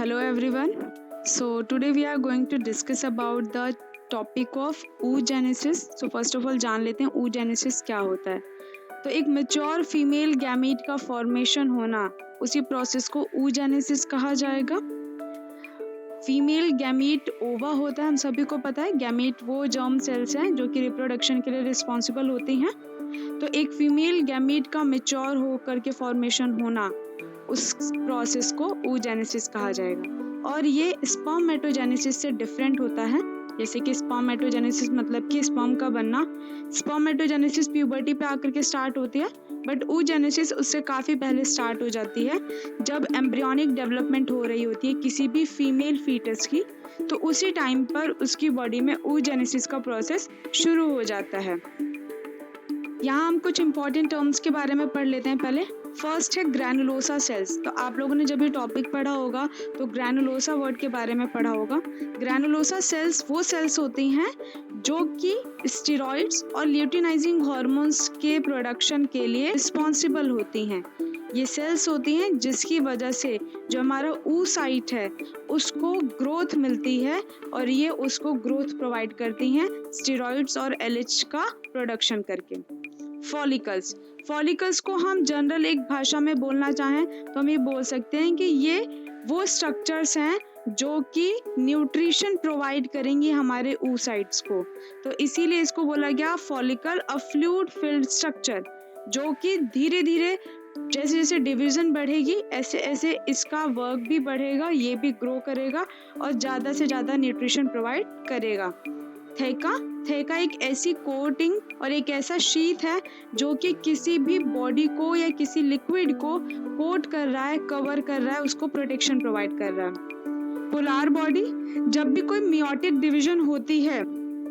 Hello everyone. So today we are going to discuss about the topic of oogenesis. So first of all जान लेते हैं oogenesis क्या होता है. तो एक मेच्योर फीमेल गैमीट का फॉर्मेशन होना, उसी प्रोसेस को oogenesis कहा जाएगा. फीमेल गैमीट ओवा होता है, हम सभी को पता है. गैमीट वो जर्म सेल्स हैं जो कि रिप्रोडक्शन के लिए रिस्पॉन्सिबल होती हैं. तो एक फीमेल गैमीट का मेच्योर होकर के फॉर्मेशन होना, उस प्रोसेस को oogenesis कहा जाएगा. और ये स्पर्मेटोजेनेसिस से डिफरेंट होता है. जैसे कि स्पर्मेटोजेनेसिस मतलब कि स्पर्म का बनना, स्पर्मेटोजेनेसिस प्यूबर्टी पे आकर के स्टार्ट होती है, बट oogenesis उससे काफ़ी पहले स्टार्ट हो जाती है. जब एम्ब्रियोनिक डेवलपमेंट हो रही होती है किसी भी फीमेल फीटस की, तो उसी टाइम पर उसकी बॉडी में oogenesis का प्रोसेस शुरू हो जाता है. यहाँ हम कुछ इंपॉर्टेंट टर्म्स के बारे में पढ़ लेते हैं. पहले फर्स्ट है ग्रैनुलोसा सेल्स. तो आप लोगों ने जब ये टॉपिक पढ़ा होगा तो ग्रैनुलोसा वर्ड के बारे में पढ़ा होगा. ग्रैनुलोसा सेल्स वो सेल्स होती हैं जो कि स्टेरॉइड्स और ल्यूटिनाइजिंग हार्मोन्स के प्रोडक्शन के लिए रिस्पॉन्सिबल होती हैं. ये सेल्स होती हैं जिसकी वजह से जो हमारा oocyte है उसको ग्रोथ मिलती है, और ये उसको ग्रोथ प्रोवाइड करती हैं स्टेरॉइड्स और एलएच का प्रोडक्शन करके. फॉलिकल्स को हम जनरल एक भाषा में बोलना चाहें तो हम ये बोल सकते हैं कि ये वो स्ट्रक्चर्स हैं जो कि न्यूट्रिशन प्रोवाइड करेंगी हमारे oocytes को. तो इसीलिए इसको बोला गया फॉलिकल, अ फ्लूइड फिल्ड स्ट्रक्चर, जो कि धीरे धीरे जैसे जैसे डिवीजन बढ़ेगी ऐसे ऐसे इसका वर्क भी बढ़ेगा, ये भी ग्रो करेगा और ज़्यादा से ज़्यादा न्यूट्रिशन प्रोवाइड करेगा. थैका एक ऐसी कोटिंग और एक ऐसा शीथ है जो कि किसी भी बॉडी को या किसी लिक्विड को कोट कर रहा है, कवर कर रहा है, उसको प्रोटेक्शन प्रोवाइड कर रहा है. पोलर बॉडी, जब भी कोई मियोटिक डिवीजन होती है,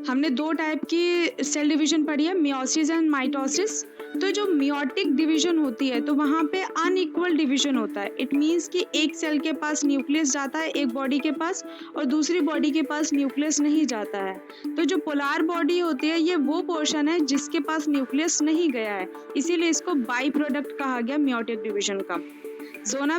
हमने दो टाइप की सेल डिवीजन पढ़ी है, मियोसिस एंड माइटोसिस. तो जो मियोटिक डिवीजन होती है तो वहाँ पे अनइक्वल डिवीजन होता है. इट मीन्स कि एक सेल के पास न्यूक्लियस जाता है एक बॉडी के पास, और दूसरी बॉडी के पास न्यूक्लियस नहीं जाता है. तो जो पोलर बॉडी होती है ये वो पोर्शन है जिसके पास न्यूक्लियस नहीं गया है, इसीलिए इसको बाई प्रोडक्ट कहा गया मियोटिक डिवीजन का. जोना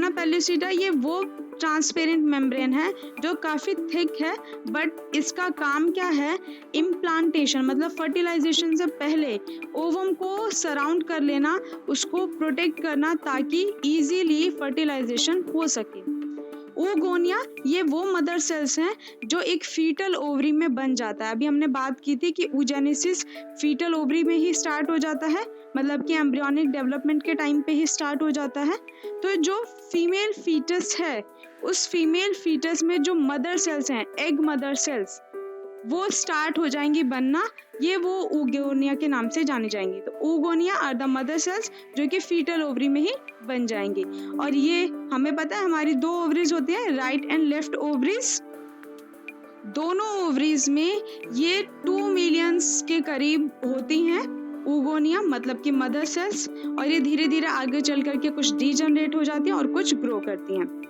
पेल्लुसिडा ये वो ट्रांसपेरेंट मेम्ब्रेन है जो काफ़ी थिक है, बट इसका काम क्या है, इम्प्लांटेशन मतलब फर्टिलाइजेशन से पहले ओवम को सराउंड कर लेना, उसको प्रोटेक्ट करना ताकि इजीली फर्टिलाइजेशन हो सके. oogonia ये वो मदर सेल्स हैं जो एक फीटल ओवरी में बन जाता है. अभी हमने बात की थी कि oogenesis फीटल ओवरी में ही स्टार्ट हो जाता है, मतलब कि एम्ब्रियोनिक डेवलपमेंट के टाइम पे ही स्टार्ट हो जाता है. तो जो फीमेल फीटस है उस फीमेल फीटस में जो मदर सेल्स हैं, एग मदर सेल्स, वो स्टार्ट हो जाएंगी बनना, ये वो oogonia के नाम से जानी जाएंगी. तो oogonia are the mother cells जो कि फीटल ओवरी में ही बन जाएंगी. और ये हमें पता है हमारी दो ओवरीज होती हैं, राइट एंड लेफ्ट ओवरीज. दोनों ओवरीज में ये 2 मिलियंस के करीब होती हैं oogonia मतलब कि मदर सेल्स, और ये धीरे धीरे आगे चल करके कुछ डीजनरेट हो जाती हैं और कुछ ग्रो करती हैं.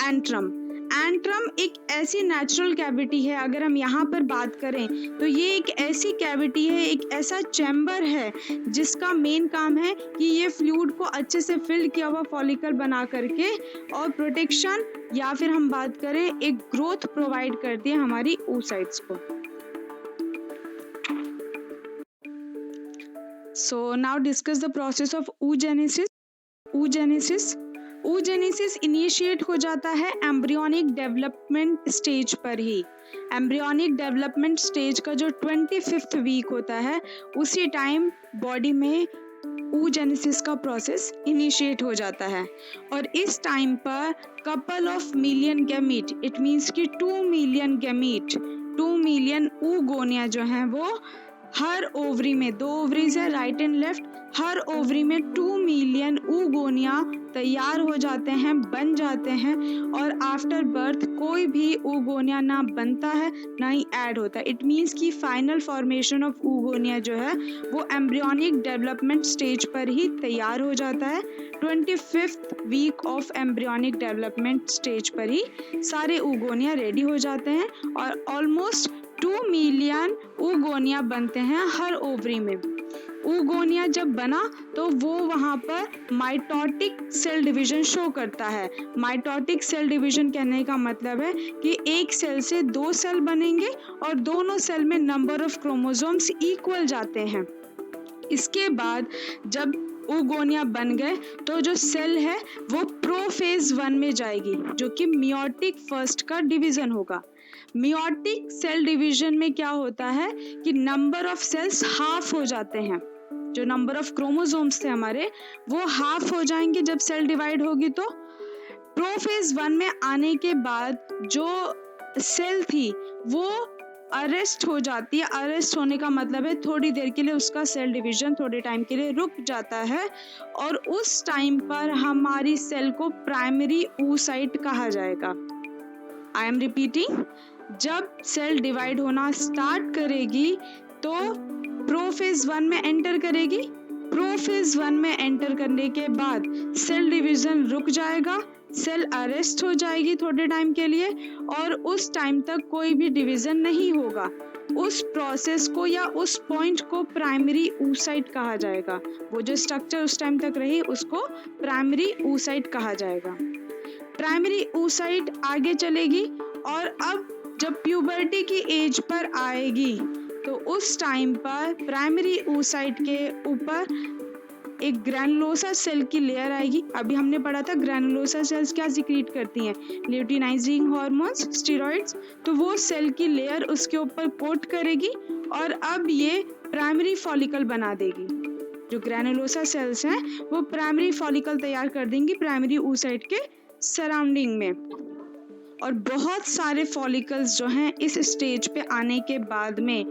एंट्रम एक ऐसी नेचुरल कैविटी है, अगर हम यहाँ पर बात करें तो ये एक ऐसी कैविटी है, एक ऐसा चैम्बर है जिसका मेन काम है कि ये फ्लूइड को अच्छे से फिल किया हुआ फॉलिकल बना करके और प्रोटेक्शन या फिर हम बात करें एक ग्रोथ प्रोवाइड करती है हमारी oocytes को. So now discuss the process of oogenesis initiate हो जाता है एम्ब्रियोनिक डेवलपमेंट स्टेज पर ही. एम्ब्रियोनिक डेवलपमेंट स्टेज का जो 25th वीक होता है उसी टाइम बॉडी में oogenesis का प्रोसेस इनिशिएट हो जाता है. और इस टाइम पर couple of million gamete, it means कि 2 मिलियन गैमीट, 2 मिलियन oogonia जो हैं वो हर ओवरी में, दो ओवरीज है right and left, her ovary में 2 मिलियन oogonia तैयार हो जाते हैं, बन जाते हैं. और आफ्टर बर्थ कोई भी oogonia ना बनता है ना ही ऐड होता है. इट मीन्स कि फाइनल फॉर्मेशन ऑफ oogonia जो है वो एम्ब्रियोनिक डेवलपमेंट स्टेज पर ही तैयार हो जाता है. 25th week of embryonic development stage पर ही सारे oogonia रेडी हो जाते हैं और ऑलमोस्ट 2 मिलियन oogonia बनते हैं हर ओवरी में. oogonia जब बना तो वो वहाँ पर माइटोटिक सेल डिवीजन शो करता है। माइटोटिक सेल डिवीजन कहने का मतलब है कि एक सेल से 2 सेल बनेंगे और दोनों सेल में नंबर ऑफ क्रोमोसोम्स इक्वल जाते हैं। इसके बाद जब oogonia बन गए तो जो सेल है वो प्रोफेज 1 में जाएगी, जो कि मियोटिक फर्स्ट का डिवीजन होगा। मियोटिक सेल डिवीजन में क्या होता है कि नंबर ऑफ सेल्स हाफ हो जाते हैं। जो नंबर ऑफ क्रोमोसोम्स थे हमारे वो हाफ हो जाएंगे जब सेल डिवाइड होगी। तो प्रोफेज 1 में आने के बाद जो सेल थी वो अरेस्ट हो जाती है। अरेस्ट होने का मतलब है थोड़ी देर के लिए उसका सेल डिवीजन थोड़े टाइम के लिए रुक जाता है, और उस टाइम पर हमारी सेल को प्राइमरी oocyte कहा जाएगा। आई एम रिपीटिंग, जब सेल डिवाइड होना स्टार्ट करेगी तो प्रोफेज 1 में एंटर करेगी। प्रोफेज 1 में एंटर करने के बाद सेल डिवीजन रुक जाएगा, सेल अरेस्ट हो जाएगी थोड़े टाइम के लिए, और उस टाइम तक कोई भी डिवीजन नहीं होगा। उस प्रोसेस को या उस पॉइंट को प्राइमरी oocyte कहा जाएगा। वो जो स्ट्रक्चर उस टाइम तक रही उसको प्राइमरी oocyte कहा जाएगा। प्राइमरी oocyte आगे चलेगी और अब जब प्यूबर्टी की एज पर आएगी तो उस टाइम पर प्राइमरी oocyte के ऊपर एक ग्रैनुलोसा सेल की लेयर आएगी। अभी हमने पढ़ा था ग्रैनुलोसा सेल्स क्या सिक्रीट करती हैं, ल्यूटिनाइजिंग हार्मोन्स, स्टेरॉइड्स। तो वो सेल की लेयर उसके ऊपर कोट करेगी और अब ये प्राइमरी फॉलिकल बना देगी। जो ग्रैनुलोसा सेल्स हैं वो प्राइमरी फॉलिकल तैयार कर देंगी प्राइमरी oocyte के सराउंडिंग में। और बहुत सारे फॉलिकल्स जो हैं इस स्टेज पे आने के बाद में,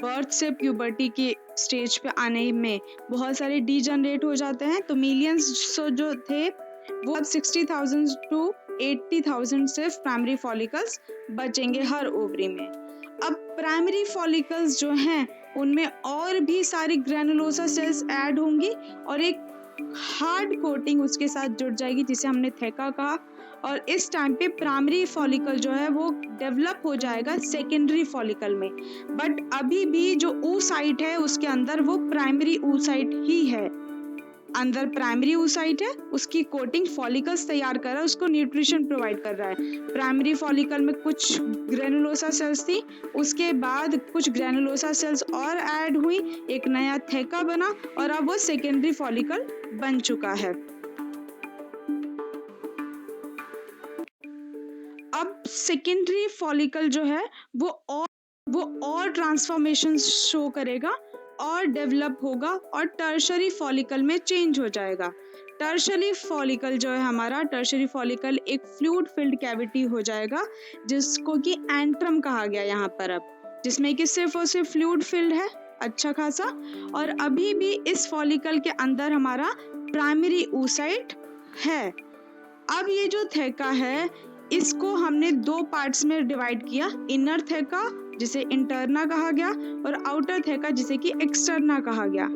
बर्थ से प्यूबर्टी की स्टेज पे आने में बहुत सारे डीजनरेट हो जाते हैं। तो मिलियंस जो थे वो अब 60,000 to 80,000 सिर्फ प्राइमरी फॉलिकल्स बचेंगे हर ओवरी में। अब प्राइमरी फॉलिकल्स जो हैं उनमें और भी सारी ग्रैनुलोसा सेल्स ऐड होंगी और एक हार्ड कोटिंग उसके साथ जुड़ जाएगी जिसे हमने थेका कहा। और इस टाइम पे प्राइमरी फॉलिकल जो है वो डेवलप हो जाएगा सेकेंडरी फॉलिकल में। बट अभी भी जो oocyte है उसके अंदर वो प्राइमरी oocyte ही है। अंदर प्राइमरी oocyte है, उसकी कोटिंग फॉलिकल्स तैयार कर रहा है, उसको न्यूट्रिशन प्रोवाइड कर रहा है। प्राइमरी फॉलिकल में कुछ ग्रैनुलोसा सेल्स थी, उसके बाद कुछ ग्रैनुलोसा सेल्स और ऐड हुई, एक नया थेका बना और अब वो सेकेंडरी फॉलिकल बन चुका है। अब सेकेंडरी फॉलिकल जो है वो और ट्रांसफॉर्मेशन शो करेगा और डेवलप होगा और टर्शरी फॉलिकल में चेंज हो जाएगा। टर्शरी फॉलिकल जो है हमारा, टर्शरी फॉलिकल एक फ्लूइड फिल्ड कैविटी हो जाएगा जिसको कि एंट्रम कहा गया यहाँ पर अब, जिसमें कि सिर्फ और सिर्फ फ्लूइड फिल्ड है अच्छा खासा। और अभी भी इस फॉलिकल के अंदर हमारा प्राइमरी oocyte है। अब ये जो थेका है इसको हमने 2 पार्ट्स में डिवाइड किया, इनर थेका जिसे इंटरना कहा गया और आउटर थेका जिसे कि एक्सटर्ना कहा गया।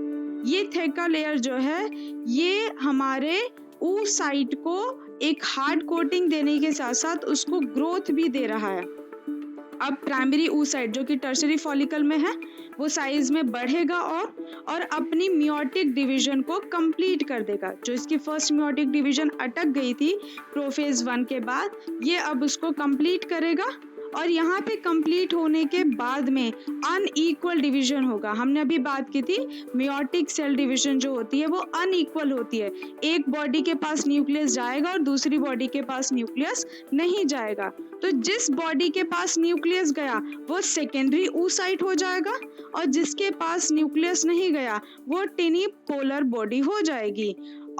ये थेका लेयर जो है ये हमारे oocyte को एक हार्ड कोटिंग देने के साथ साथ उसको ग्रोथ भी दे रहा है। अब प्राइमरी oocyte जो कि टर्शरी फॉलिकल में है वो साइज में बढ़ेगा और अपनी मियोटिक डिवीजन को कंप्लीट कर देगा। जो इसकी फर्स्ट मियोटिक डिवीजन अटक गई थी प्रोफेज 1 के बाद, ये अब उसको कंप्लीट करेगा। और यहाँ पे कंप्लीट होने के बाद में अनइक्वल डिवीजन होगा। हमने अभी बात की थी मियोटिक सेल डिवीजन जो होती है वो अनइक्वल होती है। एक बॉडी के पास न्यूक्लियस जाएगा और दूसरी बॉडी के पास न्यूक्लियस नहीं जाएगा। तो जिस बॉडी के पास न्यूक्लियस गया वो सेकेंडरी oocyte हो जाएगा और जिसके पास न्यूक्लियस नहीं गया वो टिनी पोलर बॉडी हो जाएगी।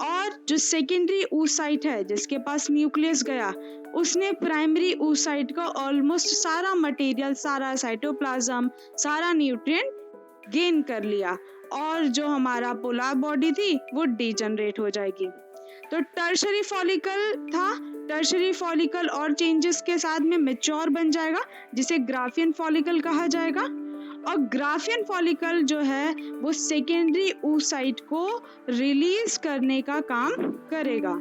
और जो सेकेंडरी oocyte है जिसके पास न्यूक्लियस गया उसने प्राइमरी oocyte का ऑलमोस्ट सारा मटेरियल, सारा साइटोप्लाज्म, सारा न्यूट्रिएंट गेन कर लिया और जो हमारा पोलर बॉडी थी वो डीजनरेट हो जाएगी। तो टर्शरी फॉलिकल था, टर्शरी फॉलिकल और चेंजेस के साथ में मैच्योर बन जाएगा जिसे ग्राफियन फॉलिकल कहा जाएगा। और ग्राफियन फॉलिकल जो है वो सेकेंडरी oocyte को रिलीज करने का काम करेगा।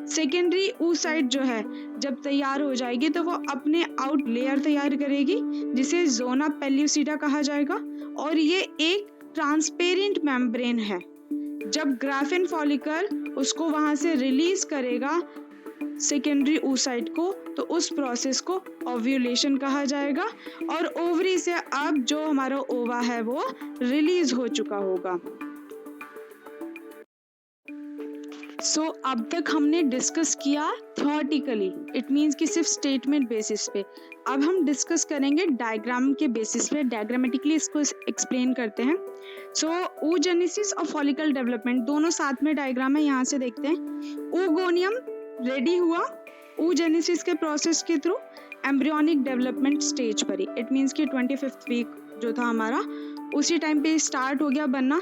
सेकेंडरी oocyte जो है जब तैयार हो जाएगी तो वो अपने आउट लेयर तैयार करेगी जिसे जोना पेल्यूसिडा कहा जाएगा और ये एक ट्रांसपेरेंट मेम्ब्रेन है। जब ग्राफिन फॉलिकल उसको वहां से रिलीज करेगा सेकेंडरी oocyte को, तो उस प्रोसेस को ओव्यूलेशन कहा जाएगा और ओवरी से अब जो हमारा ओवा है वो रिलीज हो चुका होगा। अब तक हमने डिस्कस किया थ्योरेटिकली, इट मीन्स कि सिर्फ स्टेटमेंट बेसिस पे। अब हम डिस्कस करेंगे डायग्राम के बेसिस पे, डायग्रामेटिकली इसको एक्सप्लेन करते हैं। oogenesis और फॉलिकल डेवलपमेंट दोनों साथ में डायग्राम है, यहाँ से देखते हैं। oogoनियम रेडी हुआ oogenesis के प्रोसेस के थ्रू एम्ब्रियोनिक डेवलपमेंट स्टेज पर ही, इट मीन्स कि 25th वीक जो था हमारा उसी टाइम पे स्टार्ट हो गया बनना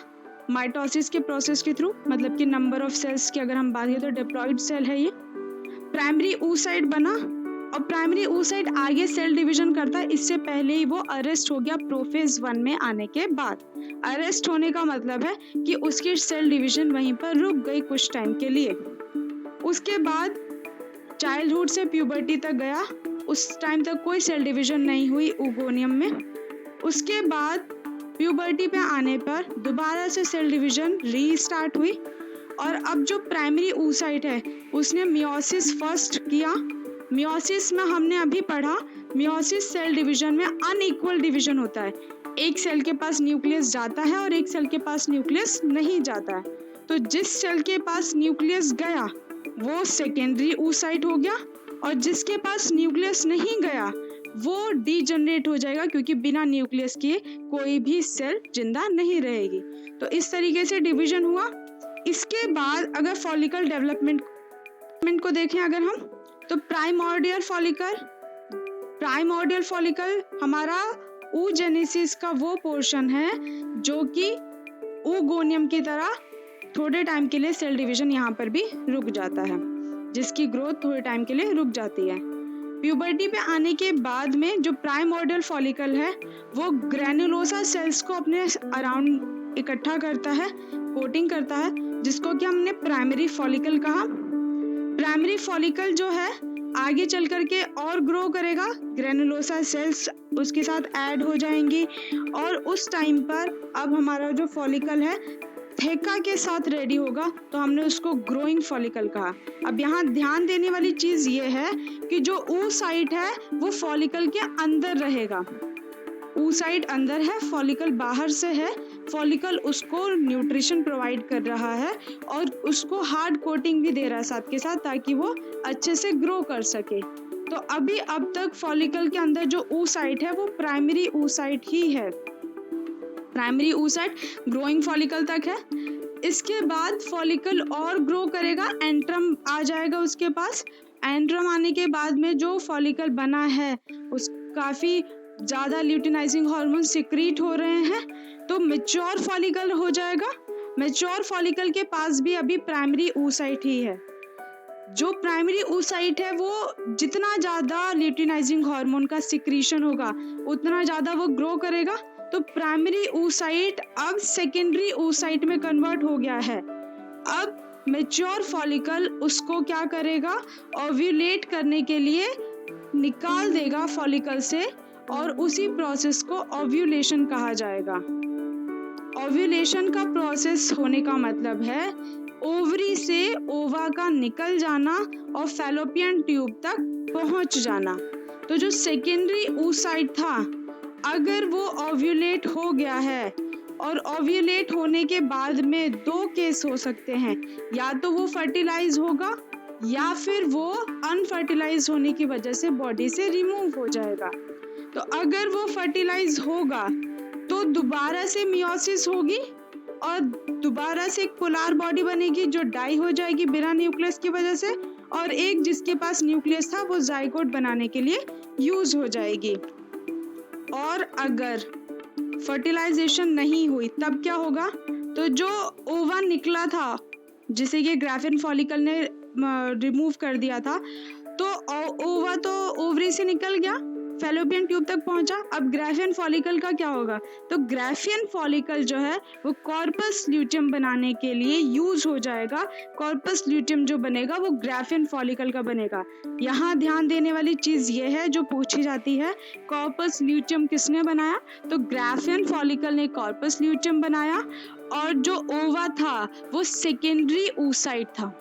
माइटोसिस के प्रोसेस के थ्रू, मतलब कि नंबर ऑफ सेल्स की अगर हम बात करें तो डिप्लॉइड सेल है ये। प्राइमरी oocyte बना और प्राइमरी oocyte आगे सेल डिवीजन करता है, इससे पहले ही वो अरेस्ट हो गया प्रोफेज 1 में आने के बाद। अरेस्ट होने का मतलब है कि उसकी सेल डिवीजन वहीं पर रुक गई कुछ टाइम के लिए। उसके बाद चाइल्डहुड से प्यूबर्टी तक गया, उस टाइम तक कोई सेल डिवीजन नहीं हुई oogoनियम में। उसके बाद प्यूबर्टी पे आने पर दोबारा से सेल डिवीजन रीस्टार्ट हुई और अब जो प्राइमरी oocyte है उसने मियोसिस फर्स्ट किया। मियोसिस में हमने अभी पढ़ा, मियोसिस सेल डिवीजन में अनइक्वल डिवीजन होता है, एक सेल के पास न्यूक्लियस जाता है और एक सेल के पास न्यूक्लियस नहीं जाता है। तो जिस सेल के पास न्यूक्लियस गया वो सेकेंडरी oocyte हो गया और जिसके पास न्यूक्लियस नहीं गया वो डीजनरेट हो जाएगा, क्योंकि बिना न्यूक्लियस के कोई भी सेल जिंदा नहीं रहेगी। तो इस तरीके से डिवीजन हुआ। इसके बाद अगर फॉलिकल डेवलपमेंट को देखें अगर हम, तो प्राइमोर्डियल फॉलिकल हमारा oogenesis का वो पोर्शन है जो कि oogoनियम की तरह थोड़े टाइम के लिए सेल डिवीजन यहाँ पर भी रुक जाता है, जिसकी ग्रोथ थोड़े टाइम के लिए रुक जाती है। प्यूबर्टी पे आने के बाद में जो प्राइमोर्डियल फॉलिकल है वो ग्रैनुलोसा सेल्स को अपने अराउंड इकट्ठा करता है, कोटिंग करता है, जिसको कि हमने प्राइमरी फॉलिकल कहा। प्राइमरी फॉलिकल जो है आगे चल करके और ग्रो करेगा, ग्रैनुलोसा सेल्स उसके साथ ऐड हो जाएंगी और उस टाइम पर अब हमारा जो फॉलिकल है थेका के साथ रेडी होगा, तो हमने उसको ग्रोइंग फॉलिकल कहा। अब यहाँ ध्यान देने वाली चीज ये है कि जो oocyte है वो फॉलिकल के अंदर रहेगा। oocyte अंदर है, फॉलिकल बाहर से है। फॉलिकल उसको न्यूट्रिशन प्रोवाइड कर रहा है और उसको हार्ड कोटिंग भी दे रहा है साथ के साथ, ताकि वो अच्छे से ग्रो कर सके। तो अभी अब तक फॉलिकल के अंदर जो oocyte है वो प्राइमरी oocyte ही है, प्राइमरी oocyte ग्रोइंग फॉलिकल तक है। इसके बाद फॉलिकल और ग्रो करेगा, एंट्रम आ जाएगा उसके पास। एंट्रम आने के बाद में जो फॉलिकल बना है उस काफ़ी ज़्यादा ल्यूटिनाइजिंग हार्मोन सिक्रीट हो रहे हैं, तो मैच्योर फॉलिकल हो जाएगा। मैच्योर फॉलिकल के पास भी अभी प्राइमरी oocyte ही है। जो प्राइमरी oocyte है वो जितना ज़्यादा ल्यूटिनाइजिंग हार्मोन का सिक्रीशन होगा उतना ज़्यादा वो ग्रो करेगा। तो प्राइमरी oocyte अब सेकेंडरी oocyte में कन्वर्ट हो गया है। अब मैच्योर फॉलिकल उसको क्या करेगा, ओव्यूलेट करने के लिए निकाल देगा फॉलिकल से और उसी प्रोसेस को ओव्यूलेशन कहा जाएगा। ओव्यूलेशन का प्रोसेस होने का मतलब है ओवरी से ओवा का निकल जाना और फैलोपियन ट्यूब तक पहुंच जाना। तो जो सेकेंडरी oocyte था अगर वो ओव्यूलेट हो गया है, और ओव्यूलेट होने के बाद में दो केस हो सकते हैं, या तो वो फर्टिलाइज होगा या फिर वो अनफर्टिलाइज होने की वजह से बॉडी से रिमूव हो जाएगा। तो अगर वो फर्टिलाइज होगा तो दोबारा से मियोसिस होगी और दोबारा से एक पोलर बॉडी बनेगी जो डाई हो जाएगी बिना न्यूक्लियस की वजह से, और एक जिसके पास न्यूक्लियस था वो जाइगोट बनाने के लिए यूज हो जाएगी। और अगर फर्टिलाइजेशन नहीं हुई तब क्या होगा, तो जो ओवा निकला था जिसे ये ग्राफिन फॉलिकल ने रिमूव कर दिया था, तो ओवा तो ओवरी से निकल गया, फैलोपियन ट्यूब तक पहुंचा। अब ग्राफियन फॉलिकल का क्या होगा? तो ग्राफियन फॉलिकल जो है वो कॉर्पस ल्यूटियम बनाने के लिए यूज हो जाएगा। कॉर्पस ल्यूटियम जो बनेगा वो ग्राफियन फॉलिकल का बनेगा। यहाँ ध्यान देने वाली चीज ये है जो पूछी जाती है, कॉर्पस ल्यूटियम किसने बनाया? तो ग्राफियन फॉलिकल ने कॉर्पस ल्यूटियम बनाया, और जो ओवा था वो सेकेंडरी oocyte था।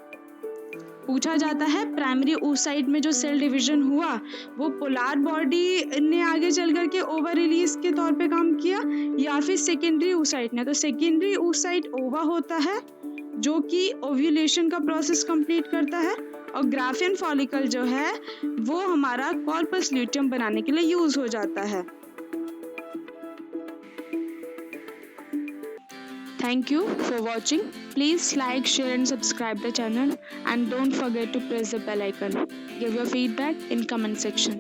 पूछा जाता है प्राइमरी oocyte में जो सेल डिवीजन हुआ वो पोलर बॉडी ने आगे चल करके ओवा रिलीज के तौर पे काम किया, या फिर सेकेंडरी oocyte ने? तो सेकेंडरी oocyte ओवा होता है जो कि ओव्यूलेशन का प्रोसेस कंप्लीट करता है, और ग्राफियन फॉलिकल जो है वो हमारा कॉर्पस ल्यूटियम बनाने के लिए यूज हो जाता है। Thank you for watching. Please like, share and subscribe the channel, and don't forget to press the bell icon. Give your feedback in comment section.